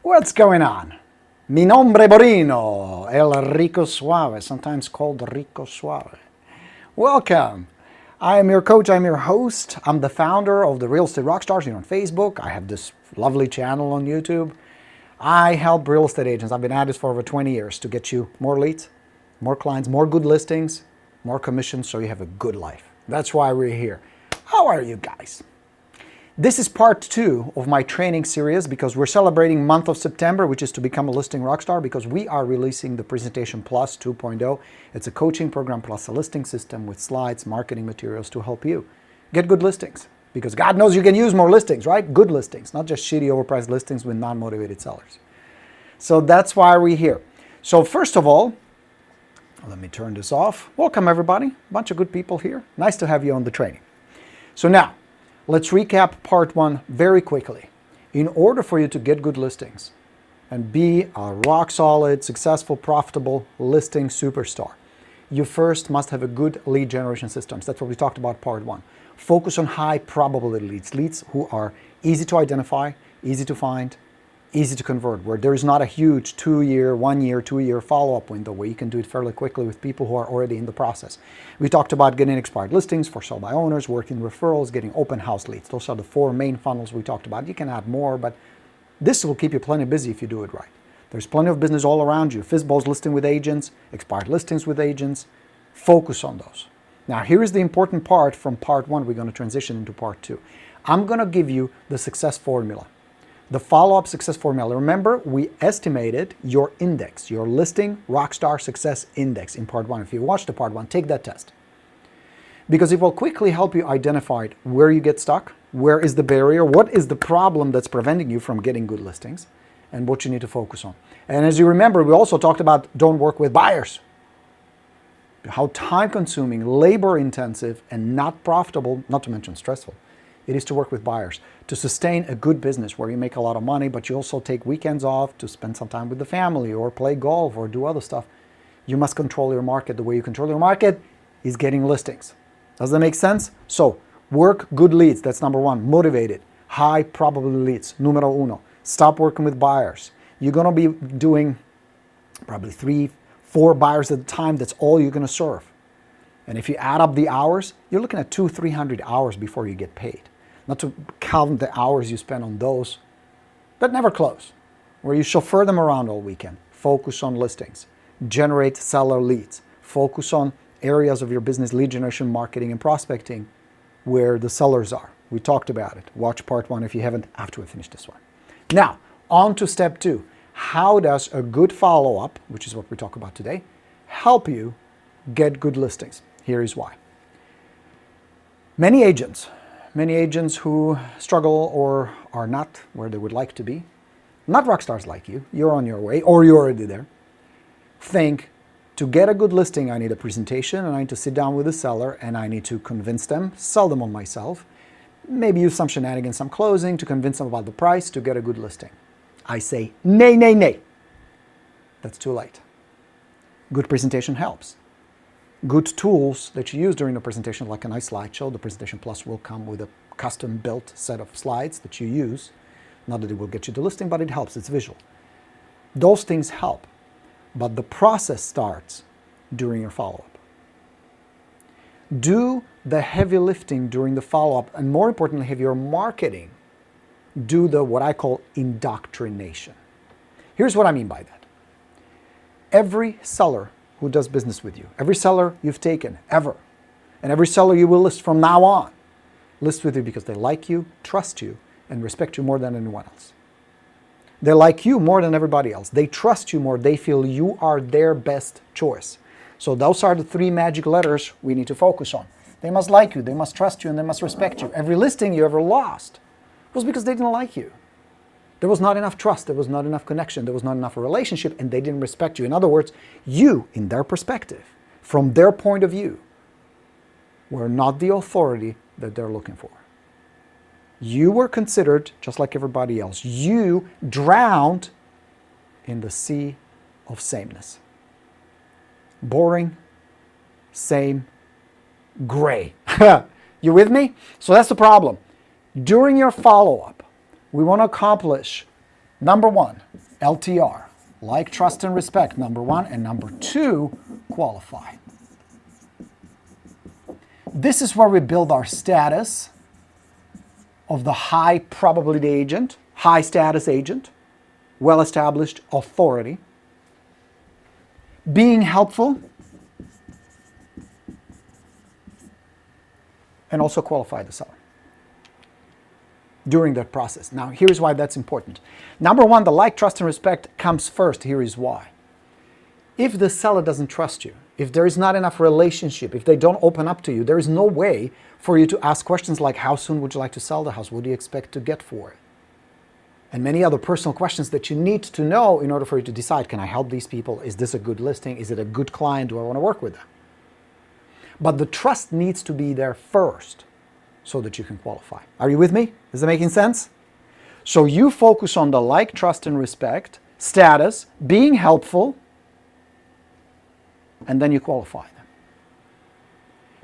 What's going on? Mi nombre Borino, el rico suave, sometimes called rico suave. Welcome. I am your coach, I'm your host. I'm the founder of the Real Estate Rockstars here on Facebook. I have this lovely channel on YouTube. I help real estate agents. I've been at this for over 20 years to get you more leads, more clients, more good listings, more commissions so you have a good life. That's why we're here. How are you guys? This is part 2 of my training series because we're celebrating month of September, which is to become a listing rockstar, because we are releasing the Presentation Plus 2.0. It's a coaching program plus a listing system with slides, marketing materials to help you get good listings. Because God knows you can use more listings, right? Good listings, not just shitty overpriced listings with non-motivated sellers. So that's why we're here. So first of all, let me turn this off. Welcome everybody, a bunch of good people here. Nice to have you on the training. So now, let's recap part 1 very quickly. In order for you to get good listings and be a rock-solid, successful, profitable listing superstar, you first must have a good lead generation system. That's what we talked about part 1. Focus on high probability leads, leads who are easy to identify, easy to find, easy to convert, where there is not a huge 2-year, 1-year, 2-year follow-up window where you can do it fairly quickly with people who are already in the process. We talked about getting expired listings for sell by owners, working referrals, getting open house leads. Those are the 4 main funnels we talked about. You can add more, but this will keep you plenty busy if you do it right. There's plenty of business all around you. FSBOs listing with agents, expired listings with agents. Focus on those. Now, here is the important part from part 1. We're going to transition into part 2. I'm going to give you the success formula. The follow-up success formula. Remember, we estimated your index, your listing rockstar success index in part 1. If you watched the part 1, take that test. Because it will quickly help you identify where you get stuck, where is the barrier, what is the problem that's preventing you from getting good listings, and what you need to focus on. And as you remember, we also talked about don't work with buyers. How time-consuming, labor-intensive, and not profitable, not to mention stressful, it is to work with buyers, to sustain a good business where you make a lot of money, but you also take weekends off to spend some time with the family or play golf or do other stuff. You must control your market. The way you control your market is getting listings. Does that make sense? So, work good leads. That's number 1. Motivated, high probability leads. Numero uno. Stop working with buyers. You're going to be doing probably 3-4 buyers at a time. That's all you're going to serve. And if you add up the hours, you're looking at 200-300 hours before you get paid. Not to count the hours you spend on those that never close, where you chauffeur them around all weekend. Focus on listings. Generate seller leads. Focus on areas of your business, lead generation, marketing, and prospecting where the sellers are. We talked about it. Watch part 1 if you haven't after we finish this one. Now, on to step 2. How does a good follow-up, which is what we talk about today, help you get good listings? Here is why. Many agents who struggle or are not where they would like to be, not rock stars like you, you're on your way or you're already there, think to get a good listing I need a presentation and I need to sit down with the seller and I need to convince them, sell them on myself, maybe use some shenanigans, some closing to convince them about the price to get a good listing. I say, nay, nay, nay. That's too late. Good presentation helps. Good tools that you use during the presentation, like a nice slideshow. The Presentation Plus will come with a custom-built set of slides that you use. Not that it will get you the listing, but it helps. It's visual. Those things help. But the process starts during your follow-up. Do the heavy lifting during the follow-up, and more importantly, have your marketing do the what I call indoctrination. Here's what I mean by that. Every seller who does business with you, every seller you've taken ever, and every seller you will list from now on, list with you because they like you, trust you, and respect you more than anyone else. They like you more than everybody else. They trust you more. They feel you are their best choice. So those are the 3 magic letters we need to focus on. They must like you, they must trust you, and they must respect you. Every listing you ever lost was because they didn't like you. There was not enough trust, there was not enough connection, there was not enough relationship, and they didn't respect you. In other words, you, in their perspective, from their point of view, were not the authority that they're looking for. You were considered just like everybody else. You drowned in the sea of sameness. Boring, same, gray. You with me? So that's the problem. During your follow-up, we want to accomplish Number one, LTR, like, trust, and respect, number one. And number two, qualify. This is where we build our status of the high probability agent, high status agent, well-established authority, being helpful, and also qualify the seller during that process. Now, here's why that's important. Number one, the like, trust, and respect comes first. Here is why. If the seller doesn't trust you, if there is not enough relationship, if they don't open up to you, there is no way for you to ask questions like, how soon would you like to sell the house? What do you expect to get for it? And many other personal questions that you need to know in order for you to decide, can I help these people? Is this a good listing? Is it a good client? Do I want to work with them? But the trust needs to be there first so that you can qualify. Are you with me? Is that making sense? So you focus on the like, trust, and respect, status, being helpful, and then you qualify them.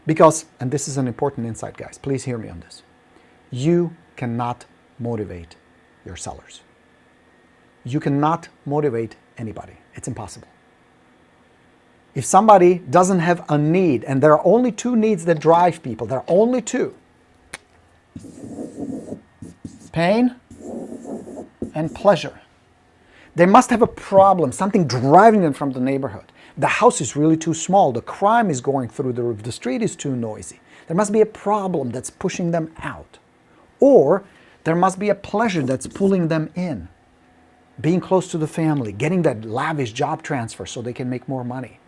Because, and this is an important insight, guys, please hear me on this. You cannot motivate your sellers. You cannot motivate anybody. It's impossible. If somebody doesn't have a need, and there are only two needs that drive people, there are only two: pain and pleasure. They must have a problem, something driving them from the neighborhood. The house is really too small, the crime is going through the roof, the street is too noisy. There must be a problem that's pushing them out. Or there must be a pleasure that's pulling them in. Being close to the family, getting that lavish job transfer so they can make more money.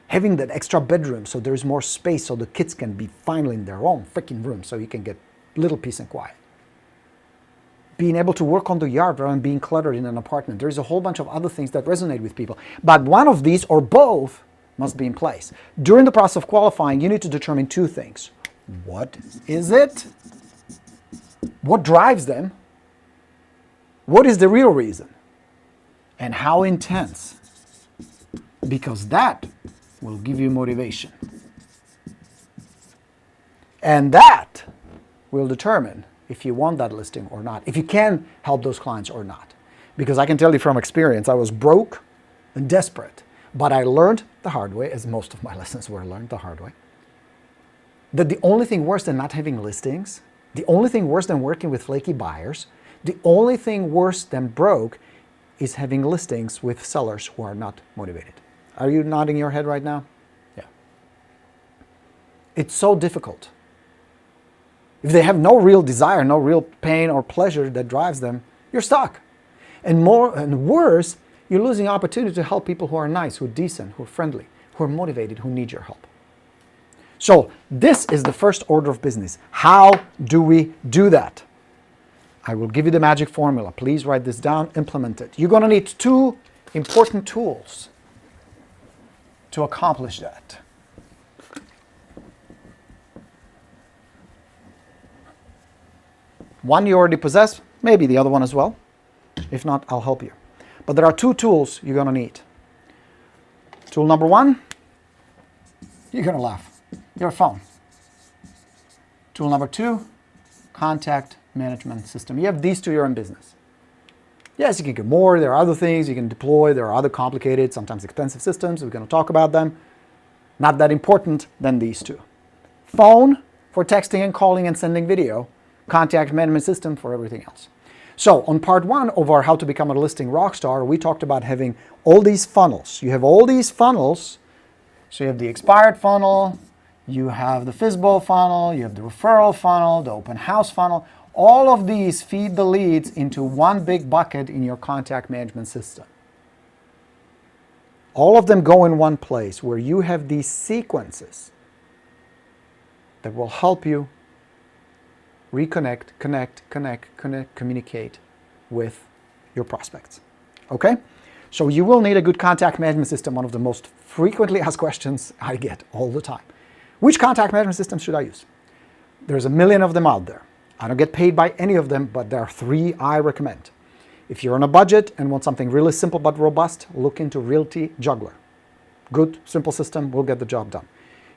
Having that extra bedroom so there's more space so the kids can be finally in their own freaking room so you can get little peace and quiet. Being able to work on the yard rather than being cluttered in an apartment. There's a whole bunch of other things that resonate with people. But one of these or both must be in place. During the process of qualifying, you need to determine two things. What is it? What drives them? What is the real reason? And how intense? Because that will give you motivation. And that will determine if you want that listing or not, if you can help those clients or not. Because I can tell you from experience, I was broke and desperate, but I learned the hard way, as most of my lessons were learned the hard way, that the only thing worse than not having listings, the only thing worse than working with flaky buyers, the only thing worse than broke is having listings with sellers who are not motivated. Are you nodding your head right now? Yeah. It's so difficult. If they have no real desire, no real pain or pleasure that drives them, you're stuck. And more and worse, you're losing opportunity to help people who are nice, who are decent, who are friendly, who are motivated, who need your help. So this is the first order of business. How do we do that? I will give you the magic formula. Please write this down, implement it. You're going to need two important tools to accomplish that. One you already possess, maybe the other one as well. If not, I'll help you. But there are two tools you're going to need. Tool number one, you're going to laugh, your phone. Tool number two, contact management system. You have these two, you're in business. Yes, you can get more. There are other things you can deploy. There are other complicated, sometimes expensive systems. We're going to talk about them. Not that important than these two. Phone for texting and calling and sending video. Contact management system for everything else. So on part one of our How to Become a Listing Rockstar, we talked about having all these funnels. You have all these funnels. So you have the expired funnel, you have the FSBO funnel, you have the referral funnel, the open house funnel. All of these feed the leads into one big bucket in your contact management system. All of them go in one place where you have these sequences that will help you reconnect, connect, communicate with your prospects. Okay? So you will need a good contact management system, one of the most frequently asked questions I get all the time. Which contact management system should I use? There's a million of them out there. I don't get paid by any of them, but there are three I recommend. If you're on a budget and want something really simple but robust, look into Realty Juggler. Good, simple system, will get the job done.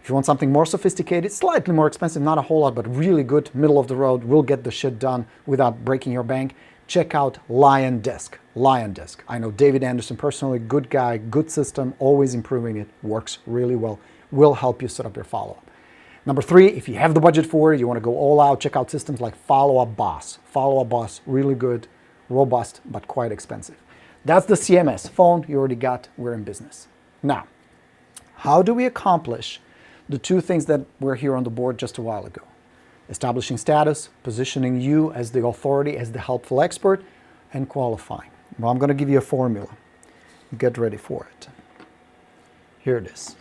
If you want something more sophisticated, slightly more expensive, not a whole lot, but really good, middle of the road, will get the shit done without breaking your bank, check out Lion Desk. Lion Desk. I know David Anderson personally, good guy, good system, always improving it, works really well, will help you set up your follow-up. Number 3, if you have the budget for it, you want to go all out, check out systems like Follow-Up Boss. Follow-Up Boss, really good, robust, but quite expensive. That's the CMS. Phone, you already got, we're in business. Now, how do we accomplish the 2 things that were here on the board just a while ago? Establishing status, positioning you as the authority, as the helpful expert, and qualifying. Well, I'm going to give you a formula. Get ready for it. Here it is.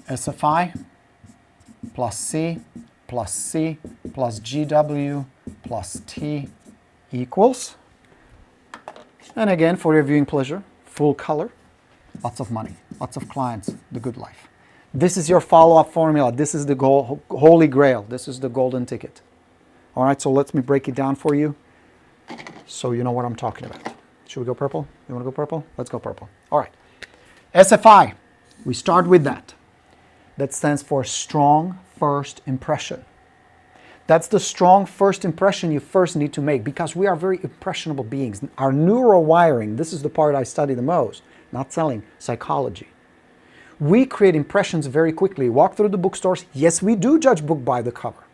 SFI plus C plus C plus GW plus T equals, and again, for your viewing pleasure, full color, lots of money, lots of clients, the good life. This is your follow-up formula. This is the holy grail. This is the golden ticket. All right, so let me break it down for you so you know what I'm talking about. Should we go purple? You want to go purple? Let's go purple. All right. SFI, we start with that. That stands for strong first impression. That's the strong first impression you first need to make, because we are very impressionable beings. Our neural wiring, this is the part I study the most, not selling, psychology. We create impressions very quickly. Walk through the bookstores. Yes, we do judge book by the cover.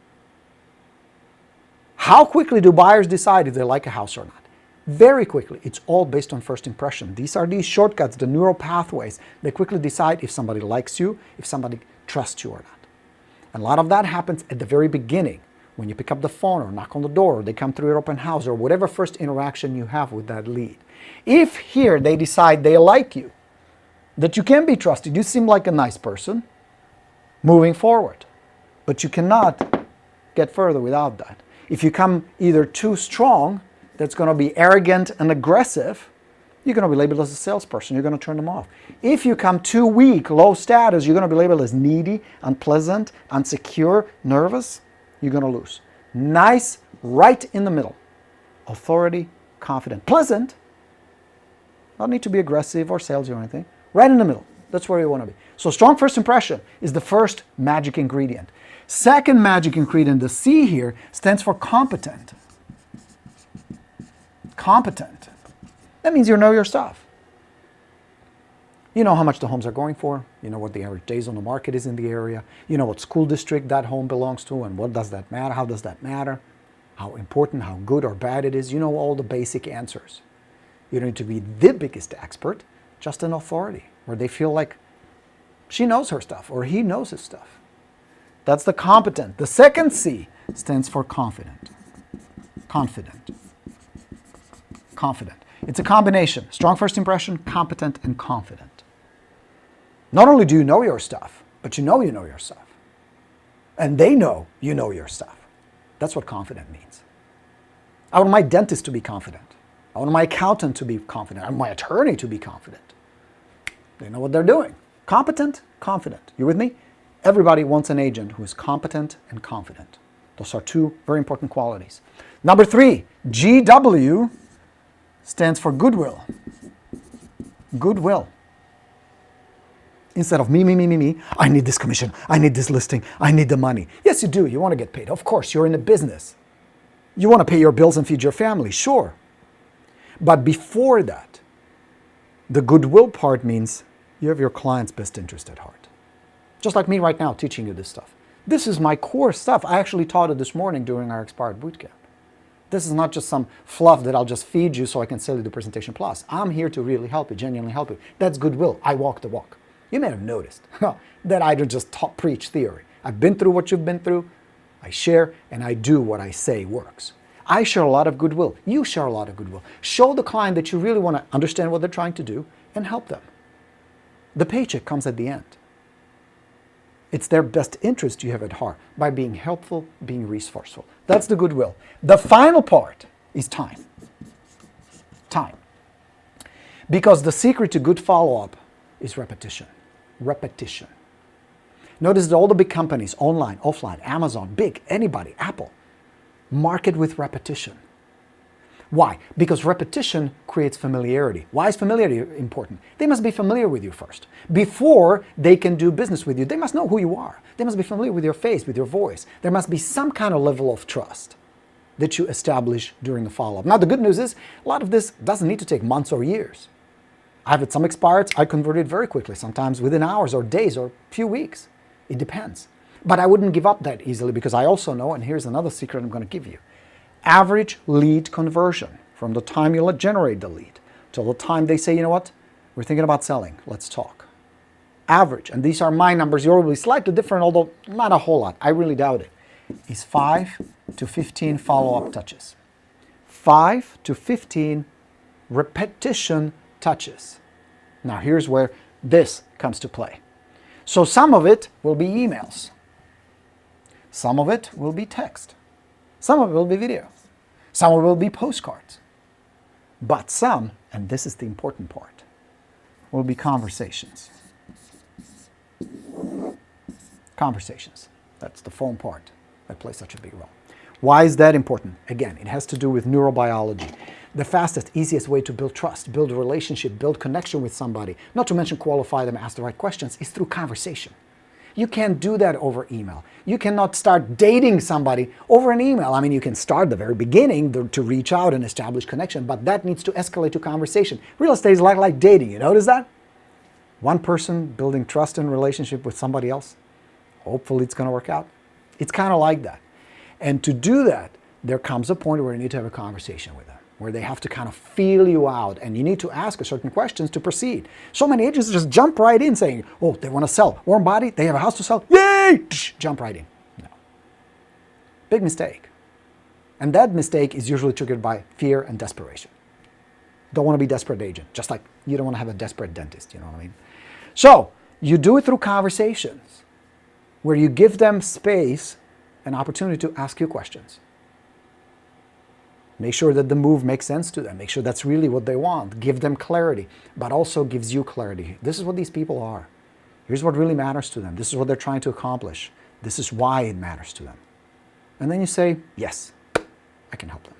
How quickly do buyers decide if they like a house or not? Very quickly. It's all based on first impression. These are these shortcuts, the neural pathways. They quickly decide if somebody likes you, if somebody trusts you or not. And a lot of that happens at the very beginning, when you pick up the phone or knock on the door, or they come through your open house, or whatever first interaction you have with that lead. If here they decide they like you, that you can be trusted, you seem like a nice person, moving forward. But you cannot get further without that. If you come either too strong, that's going to be arrogant and aggressive, you're going to be labeled as a salesperson. You're going to turn them off. If you come too weak, low status, you're going to be labeled as needy, unpleasant, insecure, nervous. You're going to lose. Nice, right in the middle. Authority, confident, pleasant. Don't need to be aggressive or salesy or anything. Right in the middle. That's where you want to be. So strong first impression is the first magic ingredient. Second magic ingredient, the C here, stands for competent. Competent. That means you know your stuff. You know how much the homes are going for. You know what the average days on the market is in the area. You know what school district that home belongs to, and what does that matter? How does that matter? How important, how good or bad it is. You know all the basic answers. You don't need to be the biggest expert, just an authority, where they feel like she knows her stuff or he knows his stuff. That's the competent. The second C stands for confident. Confident. Confident. It's a combination. Strong first impression, competent, and confident. Not only do you know your stuff, but you know your stuff. And they know you know your stuff. That's what confident means. I want my dentist to be confident. I want my accountant to be confident. I want my attorney to be confident. They know what they're doing. Competent, confident. You with me? Everybody wants an agent who is competent and confident. Those are 2 very important qualities. Number 3, GW stands for goodwill. Goodwill. Instead of me, I need this commission, I need this listing, I need the money. Yes, you do. You want to get paid. Of course, you're in a business. You want to pay your bills and feed your family, sure. But before that, the goodwill part means you have your client's best interest at heart. Just like me right now teaching you this stuff. This is my core stuff. I actually taught it this morning during our Expired Bootcamp. This is not just some fluff that I'll just feed you so I can sell you the Presentation Plus. I'm here to really help you, genuinely help you. That's goodwill. I walk the walk. You may have noticed that I don't just preach theory. I've been through what you've been through. I share and I do what I say works. I share a lot of goodwill. You share a lot of goodwill. Show the client that you really want to understand what they're trying to do and help them. The paycheck comes at the end. It's their best interest you have at heart by being helpful, being resourceful. That's the goodwill. The final part is time. Time. Because the secret to good follow-up is repetition. Repetition. Notice that all the big companies, online, offline, Amazon, big, anybody, Apple, market with repetition. Why? Because repetition creates familiarity. Why is familiarity important? They must be familiar with you first. Before they can do business with you, they must know who you are. They must be familiar with your face, with your voice. There must be some kind of level of trust. that you establish during the follow-up. Now, the good news is a lot of this doesn't need to take months or years. I've had some expireds, I converted very quickly, sometimes within hours or days or a few weeks. It depends. But I wouldn't give up that easily because I also know, and here's another secret I'm going to give you, average lead conversion from the time you generate the lead till the time they say, you know what, we're thinking about selling, let's talk. Average, and these are my numbers, yours will be slightly different, although not a whole lot, I really doubt it, is 5 to 15 follow-up touches. 5 to 15 repetition touches. Now here's where this comes to play. So some of it will be emails. Some of it will be text. Some of it will be video. Some of it will be postcards. But some, and this is the important part, will be conversations. Conversations. That's the phone part that plays such a big role. Why is that important? Again, it has to do with neurobiology. The fastest, easiest way to build trust, build a relationship, build connection with somebody, not to mention qualify them, ask the right questions, is through conversation. You can't do that over email. You cannot start dating somebody over an email. I mean, you can start at the very beginning to reach out and establish connection, but that needs to escalate to conversation. Real estate is like dating. You notice that? One person building trust and relationship with somebody else. Hopefully it's going to work out. It's kind of like that. And to do that, there comes a point where you need to have a conversation with them, where they have to kind of feel you out, and you need to ask certain questions to proceed. So many agents just jump right in saying, oh, they want to sell. Warm body, they have a house to sell. Yay! Jump right in. No. Big mistake. And that mistake is usually triggered by fear and desperation. Don't want to be a desperate agent, just like you don't want to have a desperate dentist, you know what I mean? So, you do it through conversations, where you give them space, an opportunity to ask you questions. Make sure that the move makes sense to them. Make sure that's really what they want. Give them clarity, but also gives you clarity. This is what these people are. Here's what really matters to them. This is what they're trying to accomplish. This is why it matters to them. And then you say, yes, I can help them.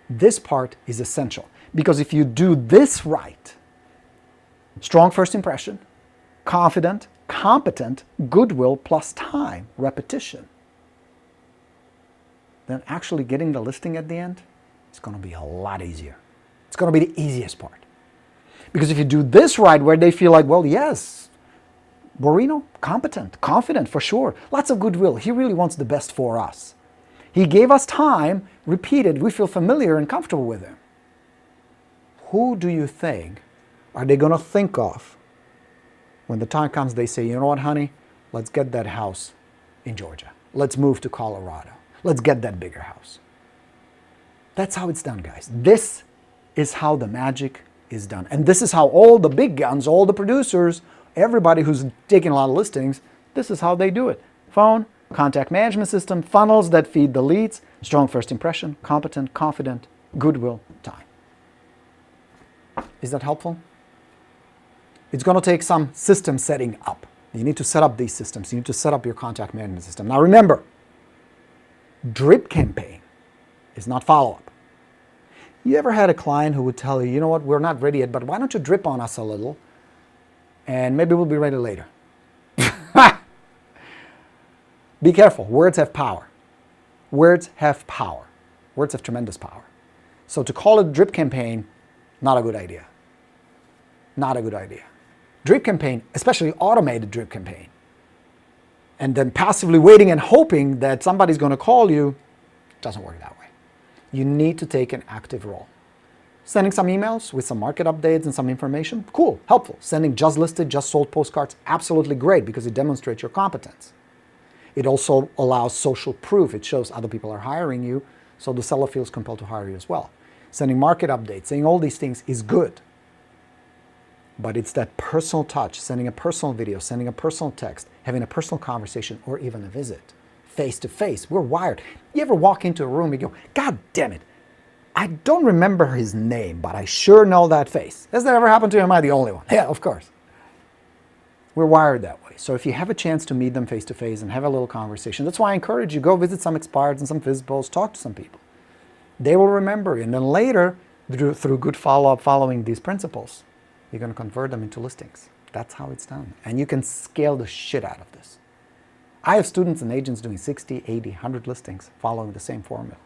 This part is essential, because if you do this right, strong first impression, confident, competent, goodwill plus time, repetition, then actually getting the listing at the end is going to be a lot easier. It's going to be the easiest part. Because if you do this right, where they feel like, well, yes, Borino, competent, confident for sure, lots of goodwill. He really wants the best for us. He gave us time, repeated, we feel familiar and comfortable with him. Who do you think are they going to think of when the time comes they say, you know what, honey, let's get that house in Georgia. Let's move to Colorado. Let's get that bigger house. That's how it's done, guys. This is how the magic is done. And this is how all the big guns, all the producers, everybody who's taking a lot of listings, this is how they do it. Phone, contact management system, funnels that feed the leads, strong first impression, competent, confident, goodwill, time. Is that helpful? It's going to take some system setting up. You need to set up these systems. You need to set up your contact management system. Now remember, drip campaign is not follow-up. You ever had a client who would tell you, you know what, we're not ready yet, but why don't you drip on us a little and maybe we'll be ready later. Be careful. Words have power. Words have power. Words have tremendous power. So to call it a drip campaign, not a good idea. Not a good idea. Drip campaign, especially automated drip campaign, and then passively waiting and hoping that somebody's going to call you, doesn't work that way. You need to take an active role. Sending some emails with some market updates and some information, cool, helpful. Sending just listed, just sold postcards, absolutely great because it demonstrates your competence. It also allows social proof. It shows other people are hiring you, so the seller feels compelled to hire you as well. Sending market updates, saying all these things is good. But it's that personal touch, sending a personal video, sending a personal text, having a personal conversation, or even a visit. Face to face. We're wired. You ever walk into a room and you go, God damn it, I don't remember his name, but I sure know that face. Has that ever happened to you? Am I the only one? Yeah, of course. We're wired that way. So if you have a chance to meet them face to face and have a little conversation, that's why I encourage you, go visit some expireds and some FSBOs, talk to some people. They will remember you. And then later, through good follow-up, following these principles, you're going to convert them into listings. That's how it's done. And you can scale the shit out of this. I have students and agents doing 60, 80, 100 listings following the same formula.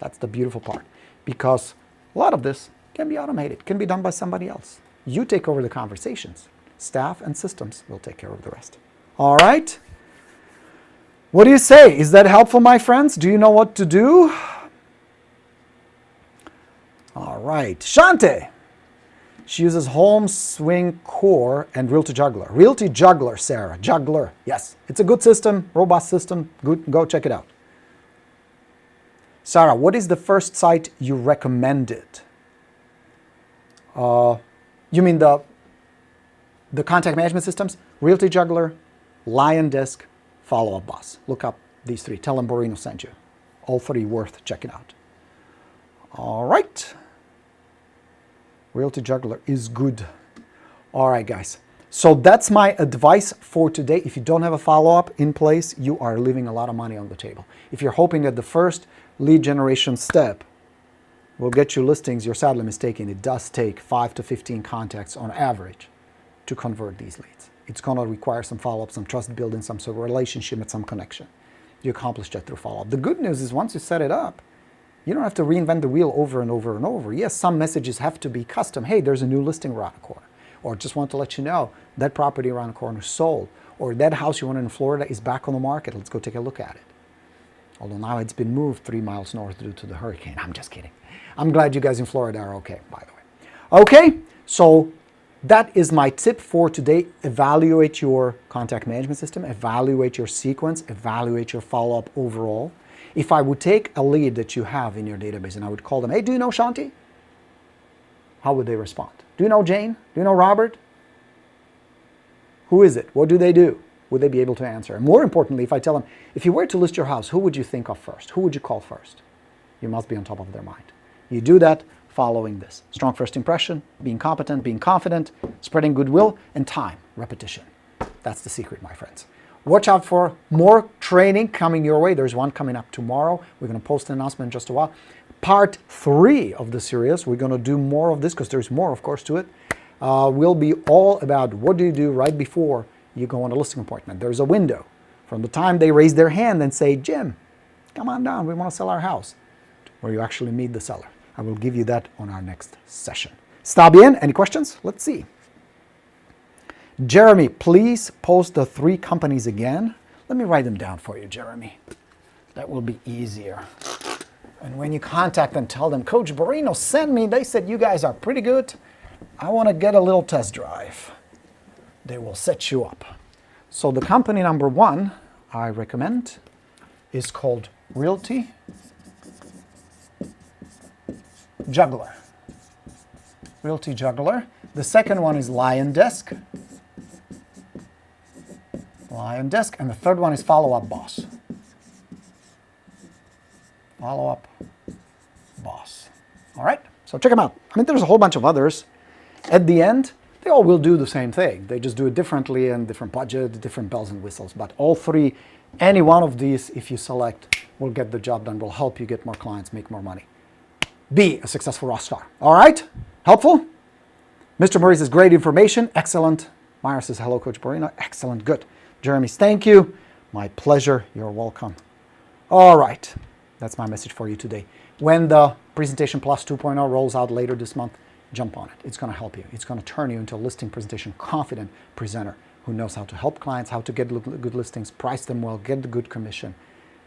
That's the beautiful part, because a lot of this can be automated, can be done by somebody else. You take over the conversations. Staff and systems will take care of the rest. All right? What do you say? Is that helpful, my friends? Do you know what to do? All right. Shante. She uses Home Swing Core and Realty Juggler. Realty Juggler, Sarah. Juggler. Yes. It's a good system, robust system. Good. Go check it out. Sarah, what is the first site you recommended? You mean the contact management systems? Realty Juggler, Lion Desk, Follow Up Boss. Look up these three. Tell them Borino sent you. All three worth checking out. All right. Realty Juggler is good. All right, guys. So that's my advice for today. If you don't have a follow-up in place, you are leaving a lot of money on the table. If you're hoping that the first lead generation step will get you listings, you're sadly mistaken. It does take 5 to 15 contacts on average to convert these leads. It's going to require some follow-up, some trust building, some sort of relationship and some connection. You accomplish that through follow-up. The good news is once you set it up, you don't have to reinvent the wheel over and over and over. Yes, some messages have to be custom. Hey, there's a new listing around the corner. Or just want to let you know that property around the corner is sold. Or that house you want in Florida is back on the market. Let's go take a look at it. Although now it's been moved 3 miles north due to the hurricane. I'm just kidding. I'm glad you guys in Florida are okay, by the way. Okay, so that is my tip for today. Evaluate your contact management system. Evaluate your sequence. Evaluate your follow-up overall. If I would take a lead that you have in your database and I would call them, hey, do you know Shanti? How would they respond? Do you know Jane? Do you know Robert? Who is it? What do they do? Would they be able to answer? And more importantly, if I tell them, if you were to list your house, who would you think of first? Who would you call first? You must be on top of their mind. You do that following this. Strong first impression, being competent, being confident, spreading goodwill, and time, repetition. That's the secret, my friends. Watch out for more training coming your way. There's one coming up tomorrow. We're going to post an announcement in just a while. Part 3 of the series, we're going to do more of this because there's more, of course, to it. Will be all about what do you do right before you go on a listing appointment. There's a window from the time they raise their hand and say, Jim, come on down, we want to sell our house, where you actually meet the seller. I will give you that on our next session. Está bien? Any questions? Let's see. Jeremy, please post the 3 companies again. Let me write them down for you, Jeremy. That will be easier. And when you contact them, tell them, Coach Borino sent me. They said you guys are pretty good. I want to get a little test drive. They will set you up. So the company number 1 I recommend is called Realty Juggler. Realty Juggler. The second one is Lion Desk. Lion Desk. And the third one is Follow Up Boss. Follow Up Boss. All right? So check them out. I mean, there's a whole bunch of others. At the end, they all will do the same thing. They just do it differently and different budget, different bells and whistles. But all 3, any one of these, if you select, will get the job done, will help you get more clients, make more money. Be a successful rock star. All right? Helpful? Mr. Murray says, great information. Excellent. Myra says, hello, Coach Borino. Excellent. Good. Jeremy, thank you. My pleasure. You're welcome. All right. That's my message for you today. When the Presentation Plus 2.0 rolls out later this month, jump on it. It's going to help you. It's going to turn you into a listing presentation confident presenter who knows how to help clients, how to get good listings, price them well, get the good commission,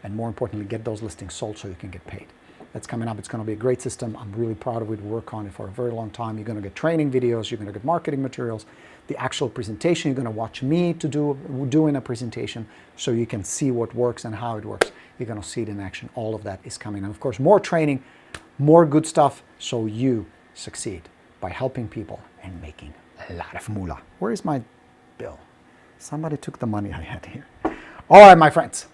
and more importantly, get those listings sold so you can get paid. That's coming up. It's going to be a great system. I'm really proud of it. Work on it for a very long time. You're going to get training videos. You're going to get marketing materials. The actual presentation, you're going to watch me doing a presentation so you can see what works and how it works. You're going to see it in action. All of that is coming. And of course, more training, more good stuff so you succeed by helping people and making a lot of moolah. Where is my bill? Somebody took the money I had here. All right, my friends.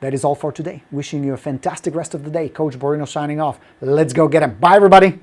That is all for today. Wishing you a fantastic rest of the day. Coach Borino signing off. Let's go get him. Bye, everybody.